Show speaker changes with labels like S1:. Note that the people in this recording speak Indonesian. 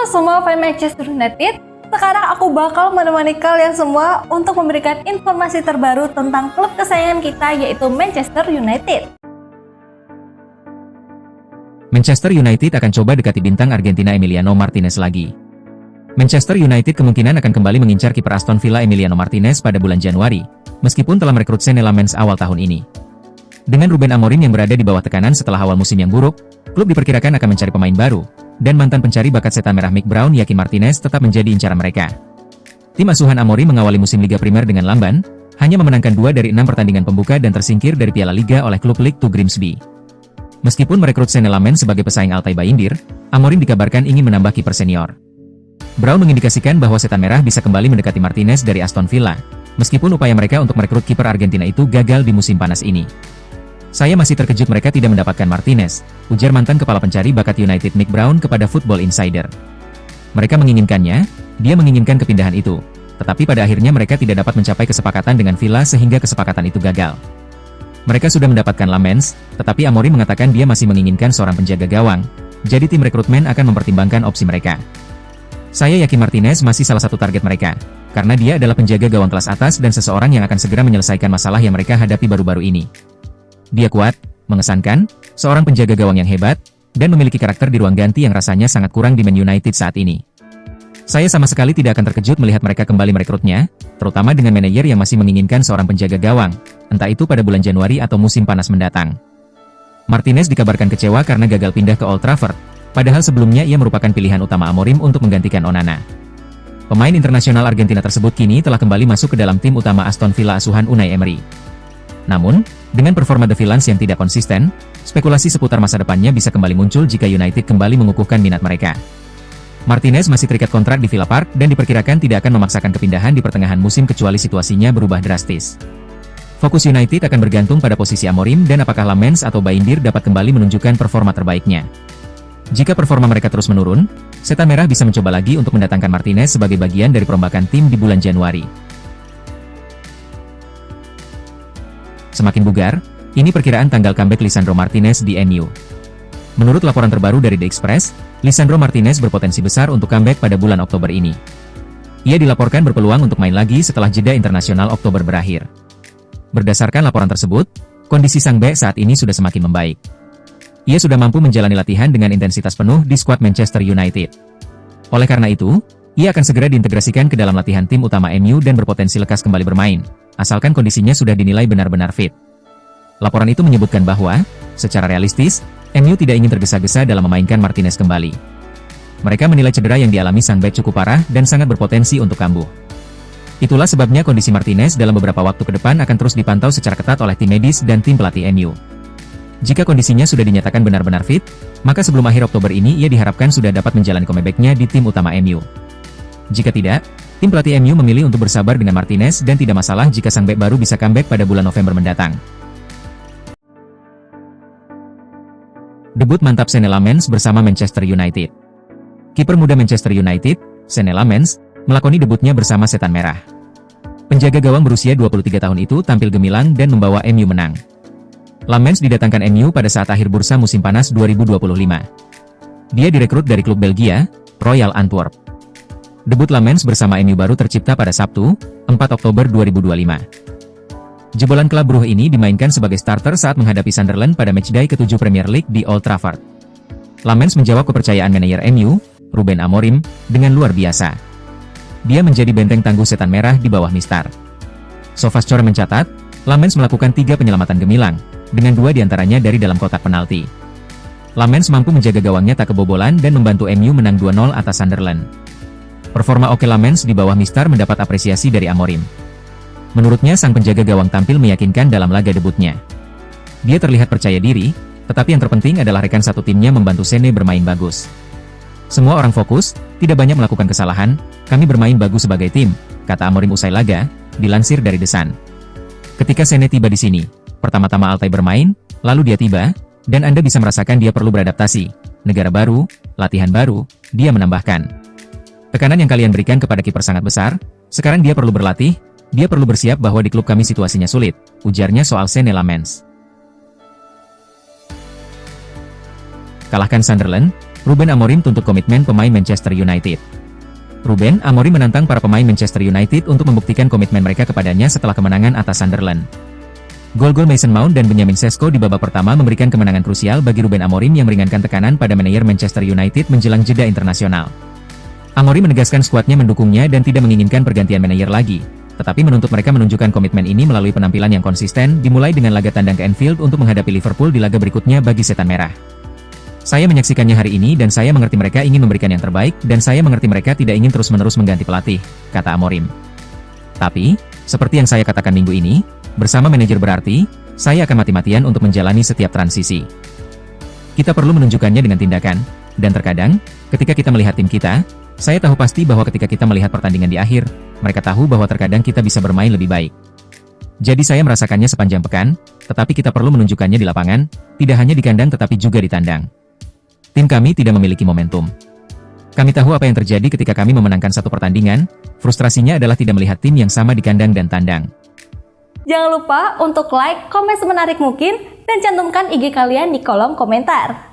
S1: semua fans Manchester United, sekarang aku bakal menemani kalian semua untuk memberikan informasi terbaru tentang klub kesayangan kita yaitu Manchester United.
S2: Manchester United akan coba dekati bintang Argentina Emiliano Martinez lagi. Manchester United kemungkinan akan kembali mengincar kiper Aston Villa Emiliano Martinez pada bulan Januari, meskipun telah merekrut Senne Lammens awal tahun ini. Dengan Ruben Amorim yang berada di bawah tekanan setelah awal musim yang buruk, klub diperkirakan akan mencari pemain baru, dan mantan pencari bakat setan merah Mick Brown yakin Martinez tetap menjadi incaran mereka. Tim asuhan Amorim mengawali musim Liga Primer dengan lamban, hanya memenangkan 2 dari 6 pertandingan pembuka dan tersingkir dari Piala Liga oleh klub League 2 Grimsby. Meskipun merekrut Senne Lammens sebagai pesaing Altay Bayindir, Amorim dikabarkan ingin menambah kiper senior. Brown mengindikasikan bahwa setan merah bisa kembali mendekati Martinez dari Aston Villa, meskipun upaya mereka untuk merekrut kiper Argentina itu gagal di musim panas ini. Saya masih terkejut mereka tidak mendapatkan Martinez, ujar mantan kepala pencari bakat United Mick Brown kepada Football Insider. Mereka menginginkannya, dia menginginkan kepindahan itu, tetapi pada akhirnya mereka tidak dapat mencapai kesepakatan dengan Villa sehingga kesepakatan itu gagal. Mereka sudah mendapatkan Lammens, tetapi Amorim mengatakan dia masih menginginkan seorang penjaga gawang, jadi tim rekrutmen akan mempertimbangkan opsi mereka. Saya yakin Martinez masih salah satu target mereka, karena dia adalah penjaga gawang kelas atas dan seseorang yang akan segera menyelesaikan masalah yang mereka hadapi baru-baru ini. Dia kuat, mengesankan, seorang penjaga gawang yang hebat, dan memiliki karakter di ruang ganti yang rasanya sangat kurang di Man United saat ini. Saya sama sekali tidak akan terkejut melihat mereka kembali merekrutnya, terutama dengan manajer yang masih menginginkan seorang penjaga gawang, entah itu pada bulan Januari atau musim panas mendatang. Martinez dikabarkan kecewa karena gagal pindah ke Old Trafford, padahal sebelumnya ia merupakan pilihan utama Amorim untuk menggantikan Onana. Pemain internasional Argentina tersebut kini telah kembali masuk ke dalam tim utama Aston Villa asuhan Unai Emery. Namun, dengan performa The Villains yang tidak konsisten, spekulasi seputar masa depannya bisa kembali muncul jika United kembali mengukuhkan minat mereka. Martinez masih terikat kontrak di Villa Park dan diperkirakan tidak akan memaksakan kepindahan di pertengahan musim kecuali situasinya berubah drastis. Fokus United akan bergantung pada posisi Amorim dan apakah Lammens atau Bayindir dapat kembali menunjukkan performa terbaiknya. Jika performa mereka terus menurun, setan merah bisa mencoba lagi untuk mendatangkan Martinez sebagai bagian dari perombakan tim di bulan Januari. Semakin bugar, ini perkiraan tanggal comeback Lisandro Martinez di MU. Menurut laporan terbaru dari The Express, Lisandro Martinez berpotensi besar untuk comeback pada bulan Oktober ini. Ia dilaporkan berpeluang untuk main lagi setelah jeda internasional Oktober berakhir. Berdasarkan laporan tersebut, kondisi sang bek saat ini sudah semakin membaik. Ia sudah mampu menjalani latihan dengan intensitas penuh di skuad Manchester United. Oleh karena itu, ia akan segera diintegrasikan ke dalam latihan tim utama MU dan berpotensi lekas kembali bermain, asalkan kondisinya sudah dinilai benar-benar fit. Laporan itu menyebutkan bahwa, secara realistis, MU tidak ingin tergesa-gesa dalam memainkan Martinez kembali. Mereka menilai cedera yang dialami sang bek cukup parah dan sangat berpotensi untuk kambuh. Itulah sebabnya kondisi Martinez dalam beberapa waktu ke depan akan terus dipantau secara ketat oleh tim medis dan tim pelatih MU. Jika kondisinya sudah dinyatakan benar-benar fit, maka sebelum akhir Oktober ini ia diharapkan sudah dapat menjalani comeback-nya di tim utama MU. Jika tidak, tim pelatih MU memilih untuk bersabar dengan Martinez dan tidak masalah jika sang bek baru bisa comeback pada bulan November mendatang. Debut mantap Senne Lammens bersama Manchester United. Kiper muda Manchester United, Senne Lammens, melakoni debutnya bersama setan merah. Penjaga gawang berusia 23 tahun itu tampil gemilang dan membawa MU menang. Lammens didatangkan MU pada saat akhir bursa musim panas 2025. Dia direkrut dari klub Belgia, Royal Antwerp. Debut Lammens bersama MU baru tercipta pada Sabtu, 4 Oktober 2025. Jebolan klub Brugge ini dimainkan sebagai starter saat menghadapi Sunderland pada matchday ke-7 Premier League di Old Trafford. Lammens menjawab kepercayaan manajer MU, Ruben Amorim, dengan luar biasa. Dia menjadi benteng tangguh setan merah di bawah Mistar. SofaScore mencatat, Lammens melakukan 3 penyelamatan gemilang, dengan 2 diantaranya dari dalam kotak penalti. Lammens mampu menjaga gawangnya tak kebobolan dan membantu MU menang 2-0 atas Sunderland. Performa oke Lammens di bawah Mistar mendapat apresiasi dari Amorim. Menurutnya sang penjaga gawang tampil meyakinkan dalam laga debutnya. Dia terlihat percaya diri, tetapi yang terpenting adalah rekan satu timnya membantu Senne bermain bagus. Semua orang fokus, tidak banyak melakukan kesalahan, kami bermain bagus sebagai tim, kata Amorim usai laga, dilansir dari The Sun. Ketika Senne tiba di sini, pertama-tama Altay bermain, lalu dia tiba, dan Anda bisa merasakan dia perlu beradaptasi. Negara baru, latihan baru, dia menambahkan. Tekanan yang kalian berikan kepada kiper sangat besar, sekarang dia perlu berlatih, dia perlu bersiap bahwa di klub kami situasinya sulit, ujarnya soal Senne Lammens. Kalahkan Sunderland, Ruben Amorim tuntut komitmen pemain Manchester United. Ruben Amorim menantang para pemain Manchester United untuk membuktikan komitmen mereka kepadanya setelah kemenangan atas Sunderland. Gol-gol Mason Mount dan Benjamin Sesko di babak pertama memberikan kemenangan krusial bagi Ruben Amorim yang meringankan tekanan pada manajer Manchester United menjelang jeda internasional. Amorim menegaskan skuadnya mendukungnya dan tidak menginginkan pergantian manajer lagi, tetapi menuntut mereka menunjukkan komitmen ini melalui penampilan yang konsisten dimulai dengan laga tandang ke Anfield untuk menghadapi Liverpool di laga berikutnya bagi Setan Merah. Saya menyaksikannya hari ini dan saya mengerti mereka ingin memberikan yang terbaik dan saya mengerti mereka tidak ingin terus-menerus mengganti pelatih, kata Amorim. Tapi, seperti yang saya katakan minggu ini, bersama manajer berarti, saya akan mati-matian untuk menjalani setiap transisi. Kita perlu menunjukkannya dengan tindakan, dan terkadang, ketika kita melihat tim kita, saya tahu pasti bahwa ketika kita melihat pertandingan di akhir, mereka tahu bahwa terkadang kita bisa bermain lebih baik. Jadi saya merasakannya sepanjang pekan, tetapi kita perlu menunjukkannya di lapangan, tidak hanya di kandang tetapi juga di tandang. Tim kami tidak memiliki momentum. Kami tahu apa yang terjadi ketika kami memenangkan satu pertandingan, frustrasinya adalah tidak melihat tim yang sama di kandang dan tandang.
S1: Jangan lupa untuk like, komen semenarik mungkin, dan cantumkan IG kalian di kolom komentar.